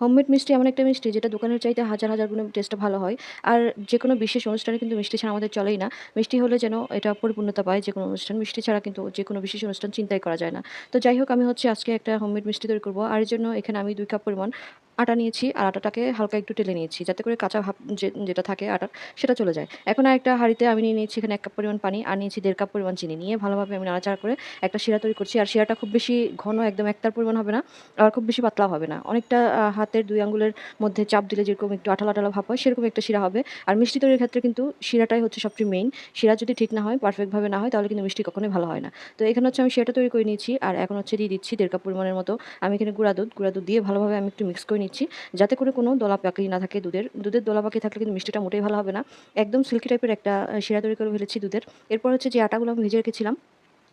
Homemade মিষ্টি এমন একটা মিষ্টি যেটা দোকানের চাইতে হাজার, হাজার গুণে টেস্টটা ভালো হয়। আর যেকোনো বিশেষ অনুষ্ঠানে কিন্তু মিষ্টি ছাড়া আমাদের চলেই না। মিষ্টি হলে যেন এটা পরিপূর্ণতা পায় যেকোনো অনুষ্ঠান। মিষ্টি ছাড়া কিন্তু যেকোনো বিশেষ অনুষ্ঠান চিন্তাই করা যায় না। তো যাই হোক আমি হচ্ছে আজকে একটা হোমমেড মিষ্টি তৈরি করব। আর এর জন্য এখানে আমি ২ কাপ পরিমাণ আটা নিয়েছি। আর আটাটাকে হালকা একটু টেলে নিয়েছি। যাতে করে কাঁচা ভাব যেটা থাকে আটার সেটা চলে যায়। এখন আরেকটা হাঁড়িতে আমি নিয়ে নিয়েছি এখানে ১ কাপ পরিমাণ পানি আর নিয়েছি ১.৫ কাপ পরিমাণ চিনি। নিয়ে ভালোভাবে আমি নাড়াচাড়া করে একটা শিরা তৈরি করছি। আর শিরাটা খুব বেশি ঘন একদম একতার পরিমাণ হবে না। আবার খুব বেশি পাতলাও হবে না। অনেকটা হাতের ২ আঙ্গুলের মধ্যে চাপ দিলে যেরকম একটু আঠালো, আঠালো ভাব হয় সেরকম একটা শিরা হবে। আর মিষ্টি তৈরির ক্ষেত্রে কিন্তু শিরাটাই হচ্ছে সবচেয়ে মেইন। শিরা যদি ঠিক না হয়, পারফেক্ট ভাবে না হয় তাহলে কিন্তু মিষ্টি কখনোই ভালো হয় না। তো এখানে হচ্ছে আমি শিরাটা তৈরি করে নিয়েছি। আর এখন হচ্ছে দিয়ে দিচ্ছি ১.৫ কাপ পরিমাণের মতো আমি এখানে গুঁড়া দুধ দিয়ে ভালোভাবে আমি একটু মিক্স করে নিচ্ছি। যাতে করে কোনো দলা পাকি না থাকে দুধের। দুধের দলা পাকি থাকলে কিন্তু মিষ্টিটা মোটেই ভালো হবে না। একদম সিল্কি টাইপের একটা শিরা তৈরি করে ফেলেছি দুধের। এরপর হচ্ছে যে আটাগুলো আমি ভেজে রেখেছিলাম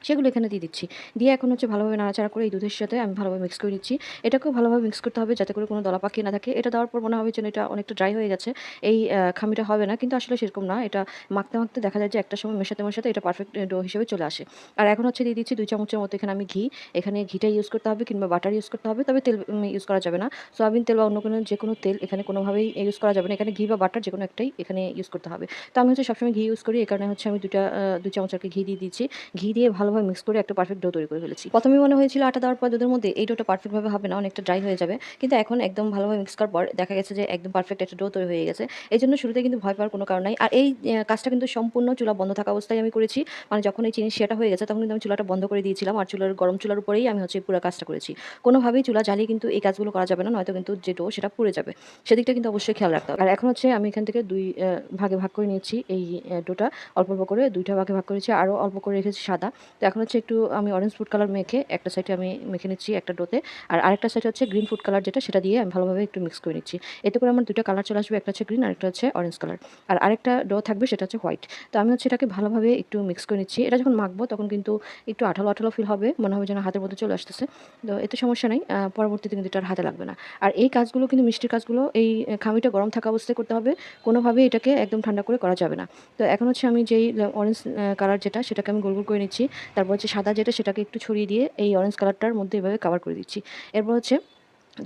সেগুলো এখানে দিয়ে দিচ্ছি। দিয়ে এখন হচ্ছে ভালোভাবে নাড়াচাড়া করে এই দুধের সাথে আমি ভালোভাবে মিক্স করে নিচ্ছি। এটাকেও ভালোভাবে মিক্স করতে হবে যাতে করে কোনো দলা পাকিয়ে না থাকে। এটা দেওয়ার পর মনে হবে যেন এটা অনেকটা ড্রাই হয়ে গেছে। এই খামিটা হবে না। কিন্তু আসলে সেরকম না। এটা মাখতে, মাখতে দেখা যায় যে একটা সময় মেশাতে, মেশাতে এটা পারফেক্ট ডো হিসেবে চলে আসে। আর এখন হচ্ছে দিয়ে দিচ্ছি ২ চামচের মতো এখানে আমি ঘি। এখানে ঘিটা ইউজ করতে হবে কিংবা বাটার ইউজ করতে হবে। তবে তেল ইউজ করা যাবে না। সয়াবিন তেল বা অন্য কোনো যেকোনো তেল এখানে কোনোভাবেই ইউজ করা যাবে না। এখানে ঘি বা বাটার যেকোনো একটাই এখানে ইউজ করতে হবে। তো আমি হচ্ছে সবসময় ঘি ইউজ করি। এই কারণে হচ্ছে আমি ২ চামচ আরকি ঘি দিয়ে দিচ্ছি। ঘি দিয়ে ভালোভাবে মিক্স করে একটা পারফেক্ট ডো তৈরি করে ফেলেছি। ১ম এই মনে হয়েছিল আটা দেওয়ার পর দুধের মধ্যে এই ডোটা পারফেক্ট ভাবে হবে না, অনেকটা ড্রাই হয়ে যাবে। কিন্তু এখন একদম ভালোভাবে মিক্স করার পর দেখা গেছে যে একদম পারফেক্ট একটা ডো তৈরি হয়ে গেছে। এজন্য শুরুতে কিন্তু ভয় পাওয়ার কোনো কারণ নাই। আর এই কাজটা কিন্তু সম্পূর্ণ চুলা বন্ধ থাকা অবস্থায় আমি করেছি। মানে যখন এই চিনির শিরাটা হয়ে গেছে তখন কিন্তু আমি চুলাটা বন্ধ করে দিয়েছিলাম। আর গরম চুলার উপরেই আমি হচ্ছে পুরা কাজটা করেছি। কোনোভাবেই চুলা জ্বালিয়ে কিন্তু এই কাজগুলো করা যাবে না। নয়তো কিন্তু যে ডো সেটা পুড়ে যাবে। সেদিকটা কিন্তু অবশ্যই খেয়াল রাখতে হবে। আর এখন হচ্ছে আমি এখান থেকে ২ ভাগে ভাগ করে নিয়েছি এই ডোটা। অল্প, অল্প করে ২ টা ভাগে ভাগ করেছি। আরও অল্প করে রেখেছি সাদা। তো এখন হচ্ছে একটু আমি অরেঞ্জ ফুড কালার মেখে একটা সাইডে আমি মেখে নিচ্ছি একটা ডোতে। আর আরেকটা সাইডে হচ্ছে গ্রিন ফুড কালার যেটা সেটা দিয়ে আমি ভালোভাবে একটু মিক্স করে নিচ্ছি। এতে করে আমার ২ টা কালার চলে আসবে। একটা হচ্ছে গ্রিন আরেকটা হচ্ছে অরেঞ্জ কালার। আর আরেকটা ডো থাকবে সেটা হচ্ছে হোয়াইট। তো আমি হচ্ছে এটাকে ভালোভাবে একটু মিক্স করে নিচ্ছি। এটা যখন মাখবো তখন কিন্তু একটু আঠালো, আঠালো ফিল হবে। মনে হবে যেন হাতের মধ্যে চলে আসতেছে। তো এতে সমস্যা নাই। পরবর্তীতে কিন্তু এটা আর হাতে লাগবে না। আর এই কাজগুলো কিন্তু মিষ্টির কাজগুলো এই খামিটা গরম থাকা অবস্থায় করতে হবে। কোনোভাবেই এটাকে একদম ঠান্ডা করে করা যাবে না। তো এখন হচ্ছে আমি যেই অরেঞ্জ কালার যেটা সেটাকে আমি গোল, গোল করে নিচ্ছি। তারপর হচ্ছে সাদা যেটা সেটাকে একটু ছড়িয়ে দিয়ে এই অরেঞ্জ কালারটার মধ্যে এভাবে কভার করে দিচ্ছি। এরপর হচ্ছে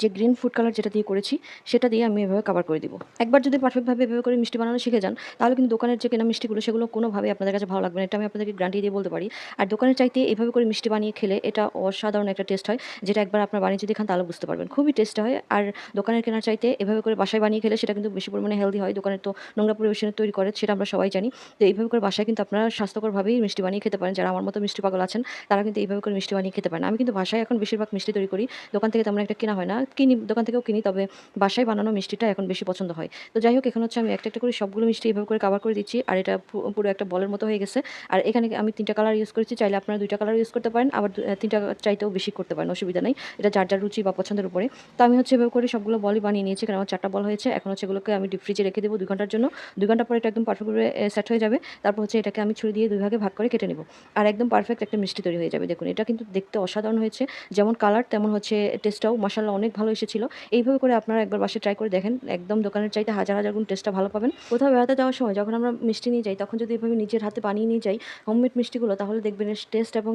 যে গ্রিন ফুড কালার যেটা দিয়ে করেছি সেটা দিয়ে আমি এভাবে কভার করে দিব। একবার যদি পারফেক্টভাবে এভাবে করে মিষ্টি বানানো শিখে যান তাহলে কিন্তু দোকানের যে কেনা মিষ্টিগুলো সেগুলো কোনোভাবেই আপনাদের কাছে ভালো লাগবে না। এটা আমি আপনাদেরকে গ্যারান্টি দিয়ে বলতে পারি। আর দোকানের চাইতে এভাবে করে মিষ্টি বানিয়ে খেলে এটা অসাধারণ একটা টেস্ট হয়। যেটা একবার আপনার বানিয়ে যদি খান তাহলে বুঝতে পারবেন। খুবই টেস্ট হয়। আর দোকানের কেনার চাইতে এভাবে করে বাসায় বানিয়ে খেলে সেটা কিন্তু বেশি পরিমাণে হেলদি হয়। দোকানের তো নোংরা পরিবেশনে তৈরি করে সেটা আমরা সবাই জানি। তো এইভাবে করে বাসায় কিন্তু আপনারা স্বাস্থ্যকরভাবেই মিষ্টি বানিয়ে খেতে পারেন। যারা আমার মতো মিষ্টি পাগল আছেন তারা কিন্তু এইভাবে করে মিষ্টি বানিয়ে খেতে পারেন। আমি কিন্তু বাসায় এখন বেশিরভাগ মিষ্টি তৈরি করি। দোকান থেকে তেমন একটা কেনা হয় না। দোকান থেকেও কিনি তবে বাসায় বানানো মিষ্টিটা এখন বেশি পছন্দ হয়। তো যাই হোক এখানে হচ্ছে আমি একটা, একটা করে সবগুলো মিষ্টি এভাবে করে কভার করে দিচ্ছি। আর এটা পুরো একটা বলের মতো হয়ে গেছে। আর এখানে আমি ৩ টা কালার ইউজ করেছি। চাইলে আপনারা ২ টা কালার ইউজ করতে পারেন। আবার ৩ টা চাইতেও বেশি করতে পারেন। অসুবিধা নাই। এটা যার, যার রুচি বা পছন্দের উপরে। তো আমি হচ্ছে এভাবে করে সবগুলো বলই বানিয়ে নিয়েছি। কারণ আমার ৪ টা বল হয়েছে। এখন হচ্ছে এগুলোকে আমি ডিপ ফ্রিজে রেখে দেব ২ ঘন্টার জন্য। ২ ঘন্টা পরে এটা একদম পারফেক্ট ভাবে সেট হয়ে যাবে। তারপর হচ্ছে এটাকে আমি ছুরি দিয়ে ২ ভাগে ভাগ করে কেটে নিব। আর একদম পারফেক্ট একটা মিষ্টি তৈরি হয়ে যাবে। দেখুন এটা কিন্তু দেখতে অসাধারণ হয়েছে। যেমন কালার তেমন হচ্ছে টেস্টটাও মাশাআল্লাহ অনেক ভালো এসেছিল। এইভাবে করে আপনারা একবার বাসায় ট্রাই করে দেখেন। একদম দোকানের চাইতে হাজার, হাজার গুণ টেস্টটা ভালো পাবেন। কোথাও বেড়াতে যাওয়ার সময় যখন আমরা মিষ্টি নিয়ে যাই তখন যদি এভাবে নিজের হাতে বানিয়ে নিয়ে যাই হোমমেড মিষ্টিগুলো তাহলে দেখবেন এর টেস্ট এবং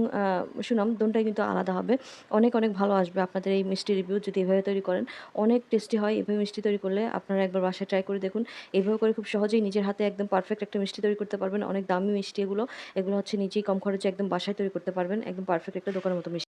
সুনাম দোনটাই কিন্তু আলাদা হবে। অনেক, অনেক ভালো আসবে আপনাদের এই মিষ্টি রিভিউ যদি এভাবে তৈরি করেন। অনেক টেস্টি হয় এভাবে মিষ্টি তৈরি করলে। আপনারা একবার বাসায় ট্রাই করে দেখুন। এভাবে করে খুব সহজেই নিজের হাতে একদম পারফেক্ট একটা মিষ্টি তৈরি করতে পারবেন। অনেক দামি মিষ্টি এগুলো। এগুলো হচ্ছে নিজেই কম খরচে একদম বাসায় তৈরি করতে পারবেন। একদম পারফেক্ট একটা দোকানের মতো মিষ্টি।